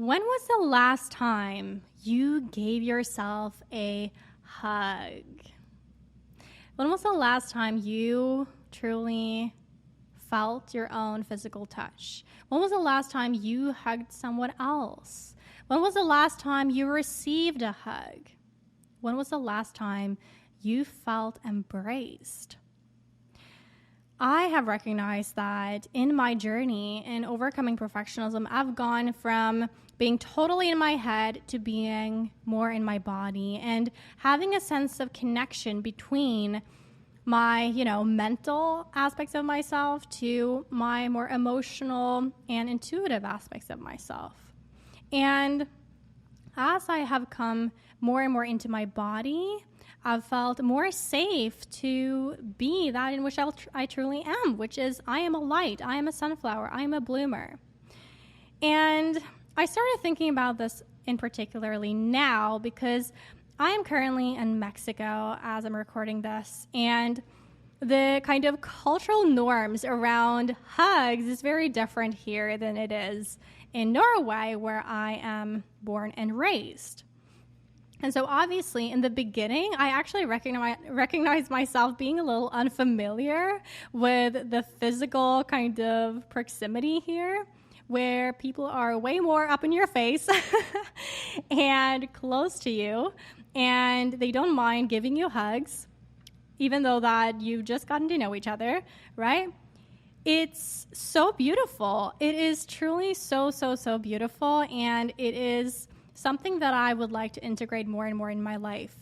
When was the last time you gave yourself a hug? When was the last time you truly felt your own physical touch? When was the last time you hugged someone else? When was the last time you received a hug? When was the last time you felt embraced? I have recognized that in my journey in overcoming perfectionism, I've gone from being totally in my head to being more in my body and having a sense of connection between my, mental aspects of myself to my more emotional and intuitive aspects of myself. And as I have come more and more into my body, I've felt more safe to be that in which I truly am, which is I am a light, I am a sunflower, I am a bloomer. And I started thinking about this in particularly now because I am currently in Mexico as I'm recording this, and the kind of cultural norms around hugs is very different here than it is in Norway, where I am born and raised. And so obviously in the beginning, I actually recognized myself being a little unfamiliar with the physical kind of proximity here, where people are way more up in your face and close to you, and they don't mind giving you hugs, even though that you've just gotten to know each other, right? It's so beautiful. It is truly so, so, so beautiful, and it is something that I would like to integrate more and more in my life.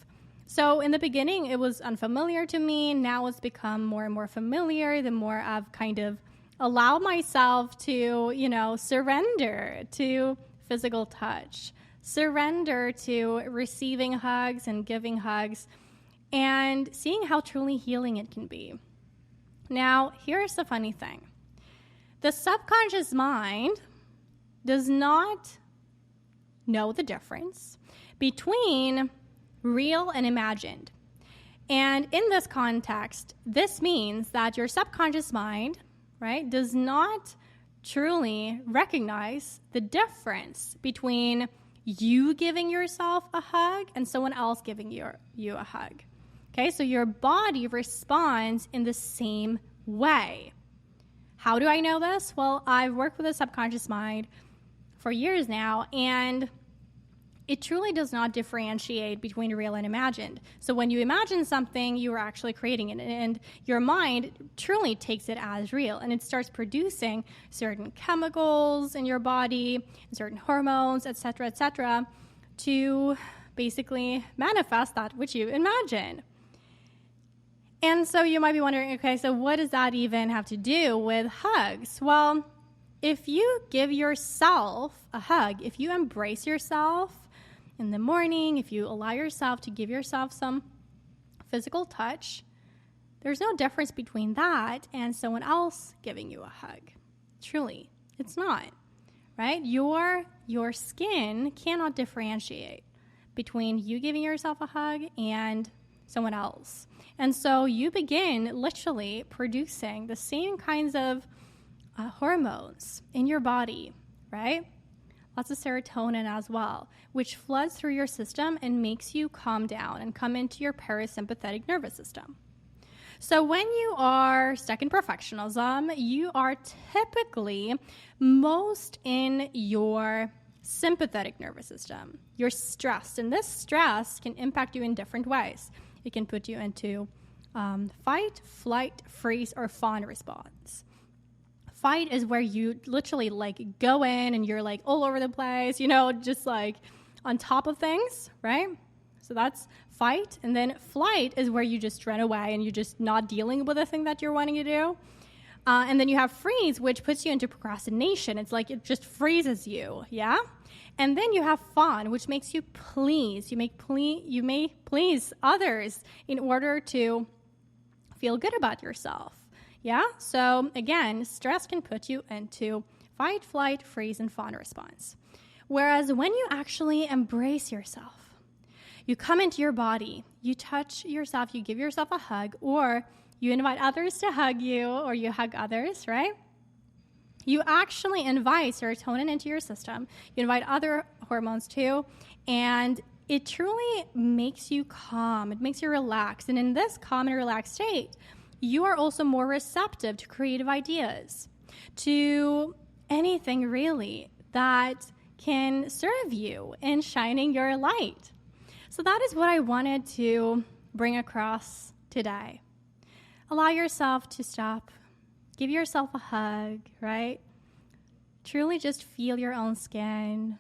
So in the beginning, it was unfamiliar to me. Now it's become more and more familiar, the more I've kind of allowed myself to, surrender to physical touch, surrender to receiving hugs and giving hugs, and seeing how truly healing it can be. Now, here's the funny thing. The subconscious mind does not know the difference between real and imagined. And in this context, this means that your subconscious mind, right, does not truly recognize the difference between you giving yourself a hug and someone else giving you a hug. Okay, so your body responds in the same way. How do I know this? Well, I've worked with the subconscious mind for years now, and it truly does not differentiate between real and imagined. So when you imagine something, you are actually creating it, and your mind truly takes it as real, and it starts producing certain chemicals in your body, certain hormones, etc., to basically manifest that which you imagine. And so you might be wondering, okay, so what does that even have to do with hugs? Well, if you give yourself a hug, if you embrace yourself in the morning, if you allow yourself to give yourself some physical touch, there's no difference between that and someone else giving you a hug. Truly, it's not, right? Your skin cannot differentiate between you giving yourself a hug and someone else. And so you begin literally producing the same kinds of hormones in your body, right? Lots of serotonin as well, which floods through your system and makes you calm down and come into your parasympathetic nervous system. So when you are stuck in perfectionism, you are typically most in your sympathetic nervous system. You're stressed, and this stress can impact you in different ways. It can put you into fight, flight, freeze, or fawn response. Fight is where you literally go in and you're all over the place, just on top of things, right? So that's fight. And then flight is where you just run away and you're just not dealing with the thing that you're wanting to do. And then you have freeze, which puts you into procrastination. It's it just freezes you, yeah? And then you have fawn, which makes you please. You may please others in order to feel good about yourself. Yeah? So again, stress can put you into fight, flight, freeze, and fawn response. Whereas when you actually embrace yourself, you come into your body, you touch yourself, you give yourself a hug, or you invite others to hug you, or you hug others, right? you actually invite serotonin into your system. You invite other hormones too, and it truly makes you calm. It makes you relax. And in this calm and relaxed state, you are also more receptive to creative ideas, to anything really that can serve you in shining your light. So that is what I wanted to bring across today. Allow yourself to stop. Give yourself a hug, right? Truly just feel your own skin.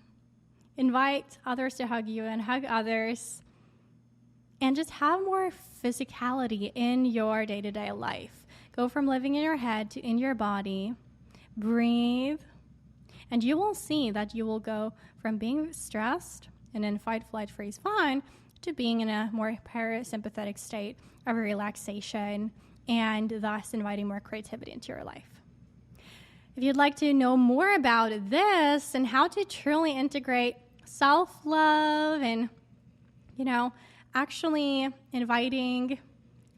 Invite others to hug you and hug others. And just have more physicality in your day-to-day life. Go from living in your head to in your body. Breathe. And you will see that you will go from being stressed and in fight, flight, freeze, fawn to being in a more parasympathetic state of relaxation and thus inviting more creativity into your life. If you'd like to know more about this and how to truly integrate self-love and, actually inviting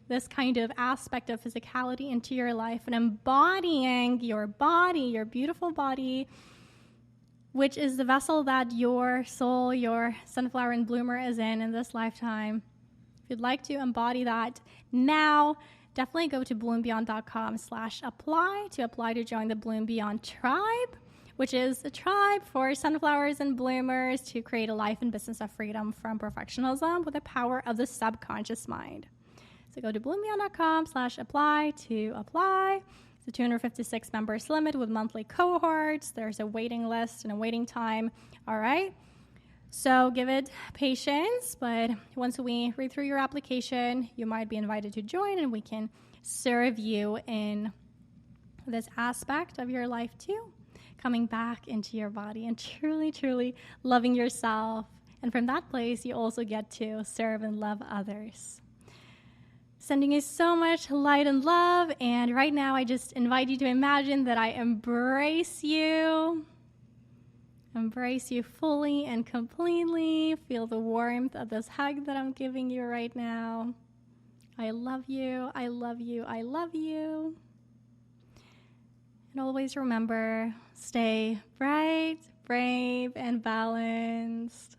this kind of aspect of physicality into your life and embodying your body, your beautiful body, which is the vessel that your soul, your sunflower and bloomer is in this lifetime. If you'd like to embody that now, definitely go to bloombeyond.com/apply to apply to join the Bloom Beyond Tribe, which is a tribe for sunflowers and bloomers to create a life and business of freedom from perfectionism with the power of the subconscious mind. So go to bloombeyond.com/apply to apply. It's a 256 members limit with monthly cohorts. There's a waiting list and a waiting time. All right. So give it patience, but once we read through your application, you might be invited to join and we can serve you in this aspect of your life too, coming back into your body and truly, truly loving yourself. And from that place, you also get to serve and love others. Sending you so much light and love, and right now I just invite you to imagine that I embrace you fully and completely. Feel the warmth of this hug that I'm giving you right now. I love you, I love you, I love you. And always remember, stay bright, brave, and balanced.